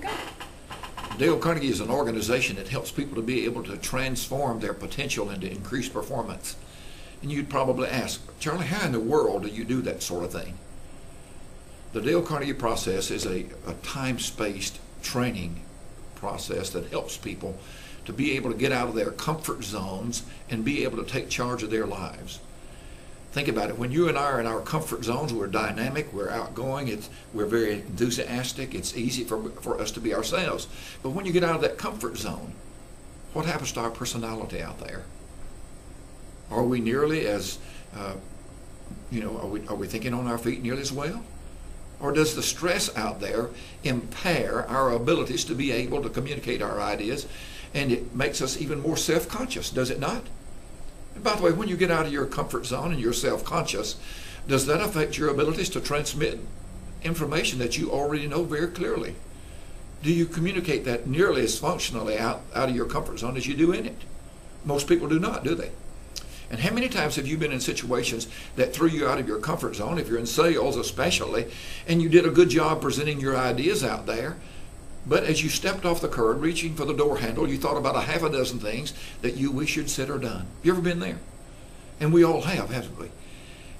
Go. Dale Carnegie is an organization that helps people to be able to transform their potential into increased performance. And you'd probably ask, Charlie, how in the world do you do that sort of thing? The Dale Carnegie process is a time-spaced training process that helps people to be able to get out of their comfort zones and be able to take charge of their lives. Think about it. When you and I are in our comfort zones, we're dynamic, we're outgoing, we're very enthusiastic, it's easy for us to be ourselves. But when you get out of that comfort zone, what happens to our personality out there? Are we nearly as, are we thinking on our feet nearly as well? Or does the stress out there impair our abilities to be able to communicate our ideas, and it makes us even more self-conscious, does it not? And by the way, when you get out of your comfort zone and you're self-conscious, does that affect your abilities to transmit information that you already know very clearly? Do you communicate that nearly as functionally out of your comfort zone as you do in it? Most people do not, do they? And how many times have you been in situations that threw you out of your comfort zone, if you're in sales especially, and you did a good job presenting your ideas out there, but as you stepped off the curb, reaching for the door handle, you thought about a half a dozen things that you wish you'd said or done. Have you ever been there? And we all have, haven't we?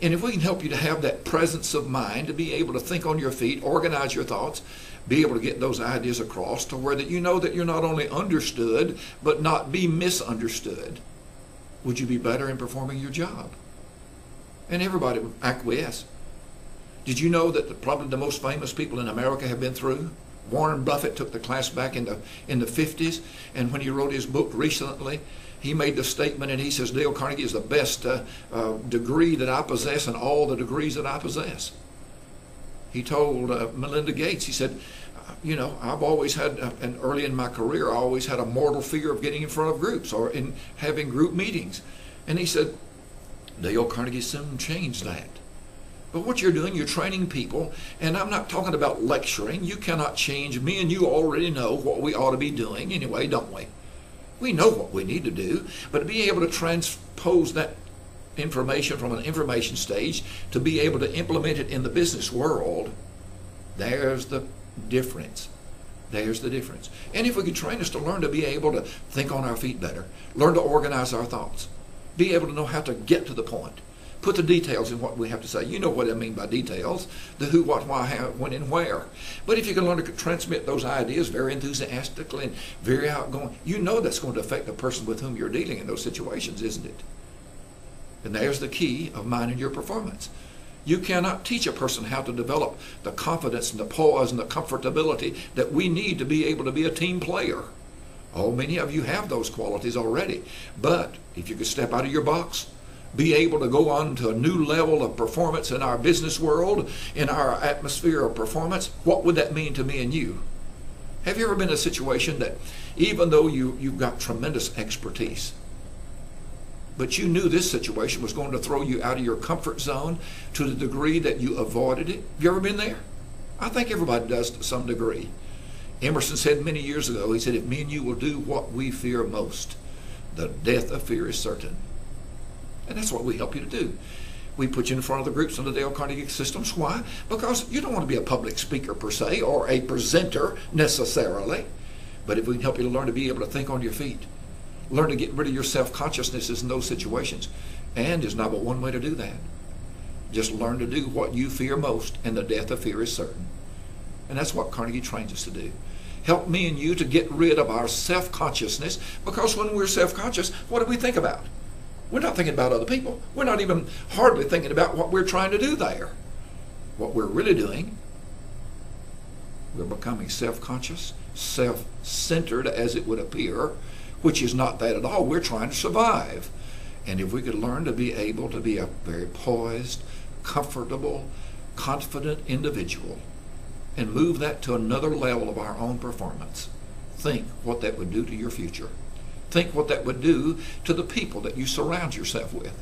And if we can help you to have that presence of mind, to be able to think on your feet, organize your thoughts, be able to get those ideas across to where that you know that you're not only understood, but not be misunderstood, would you be better in performing your job? And everybody would acquiesce. Did you know that probably the most famous people in America have been through? Warren Buffett took the class back in the 50s, and when he wrote his book recently, he made the statement, and he says, Dale Carnegie is the best degree that I possess in all the degrees that I possess. He told Melinda Gates, he said, I've always had, and early in my career, I always had a mortal fear of getting in front of groups or in having group meetings. And he said, Dale Carnegie soon changed that. But what you're doing, you're training people, and I'm not talking about lecturing. You cannot change. Me and you already know what we ought to be doing anyway, don't we? We know what we need to do, but to be able to transpose that information from an information stage to be able to implement it in the business world, there's the difference. There's the difference. And if we could train us to learn to be able to think on our feet better, learn to organize our thoughts, be able to know how to get to the point, put the details in what we have to say. You know what I mean by details, the who, what, why, how, when, and where. But if you can learn to transmit those ideas very enthusiastically and very outgoing, you know that's going to affect the person with whom you're dealing in those situations, isn't it? And there's the key of mine and your performance. You cannot teach a person how to develop the confidence and the poise and the comfortability that we need to be able to be a team player. Oh, many of you have those qualities already. But if you could step out of your box, be able to go on to a new level of performance in our business world, in our atmosphere of performance, what would that mean to me and you? Have you ever been in a situation that even though you've got tremendous expertise, but you knew this situation was going to throw you out of your comfort zone to the degree that you avoided it? Have you ever been there? I think everybody does to some degree. Emerson said many years ago, he said, if me and you will do what we fear most, the death of fear is certain. And that's what we help you to do. We put you in front of the groups in the Dale Carnegie systems. Why? Because you don't want to be a public speaker per se or a presenter necessarily. But if we can help you to learn to be able to think on your feet, learn to get rid of your self-consciousnesses in those situations. And there's not but one way to do that. Just learn to do what you fear most, and the death of fear is certain. And that's what Carnegie trains us to do. Help me and you to get rid of our self-consciousness, because when we're self-conscious, what do we think about? We're not thinking about other people. We're not even hardly thinking about what we're trying to do there. What we're really doing, we're becoming self-conscious, self-centered as it would appear, which is not that at all. We're trying to survive. And if we could learn to be able to be a very poised, comfortable, confident individual and move that to another level of our own performance, think what that would do to your future. Think what that would do to the people that you surround yourself with.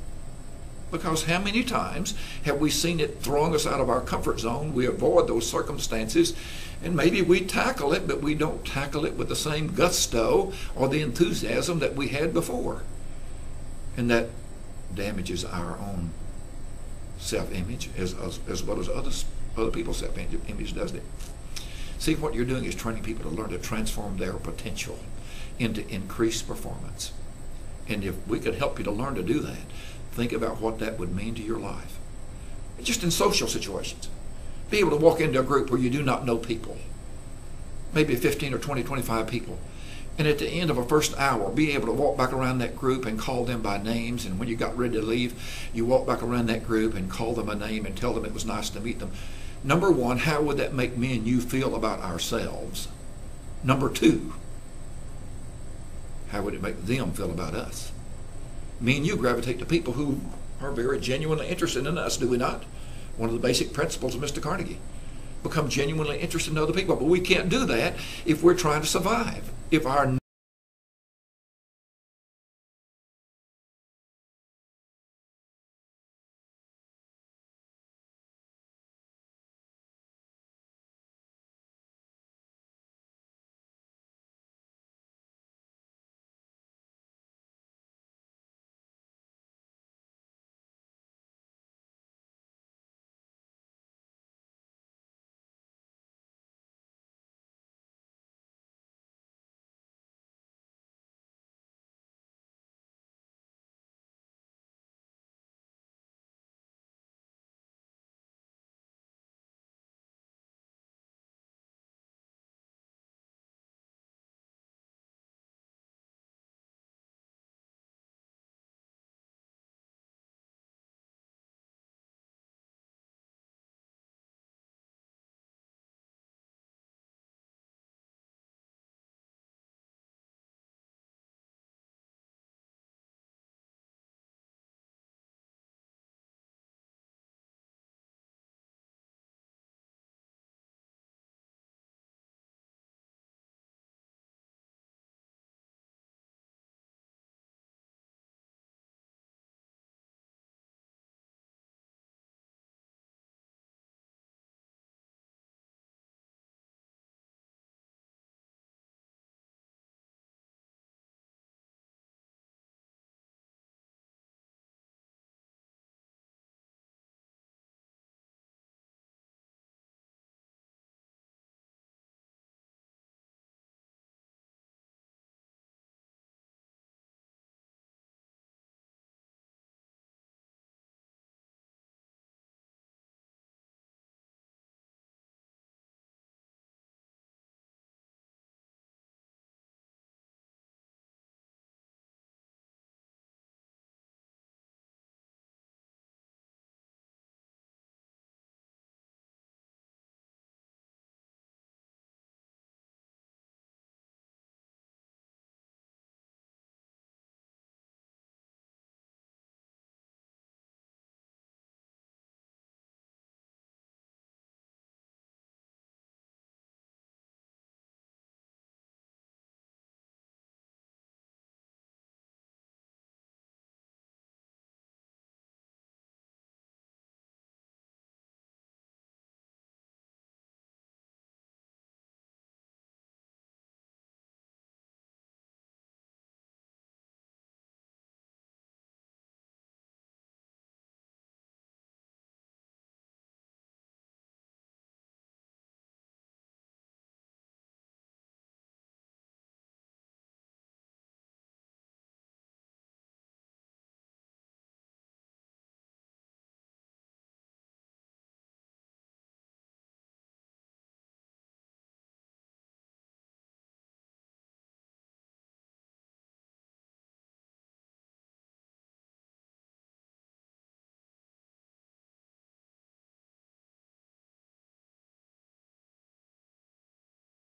Because how many times have we seen it throwing us out of our comfort zone? We avoid those circumstances, and maybe we tackle it, but we don't tackle it with the same gusto or the enthusiasm that we had before. And that damages our own self-image as well as other people's self-image, doesn't it? See, what you're doing is training people to learn to transform their potential into increased performance. And if we could help you to learn to do that, think about what that would mean to your life. Just in social situations. Be able to walk into a group where you do not know people. Maybe 15 or 20, 25 people. And at the end of a first hour, be able to walk back around that group and call them by names. And when you got ready to leave, you walk back around that group and call them a name and tell them it was nice to meet them. Number one, how would that make me and you feel about ourselves? Number two, how would it make them feel about us? Me and you gravitate to people who are very genuinely interested in us, do we not? One of the basic principles of Mr. Carnegie. Become genuinely interested in other people. But we can't do that if we're trying to survive. If our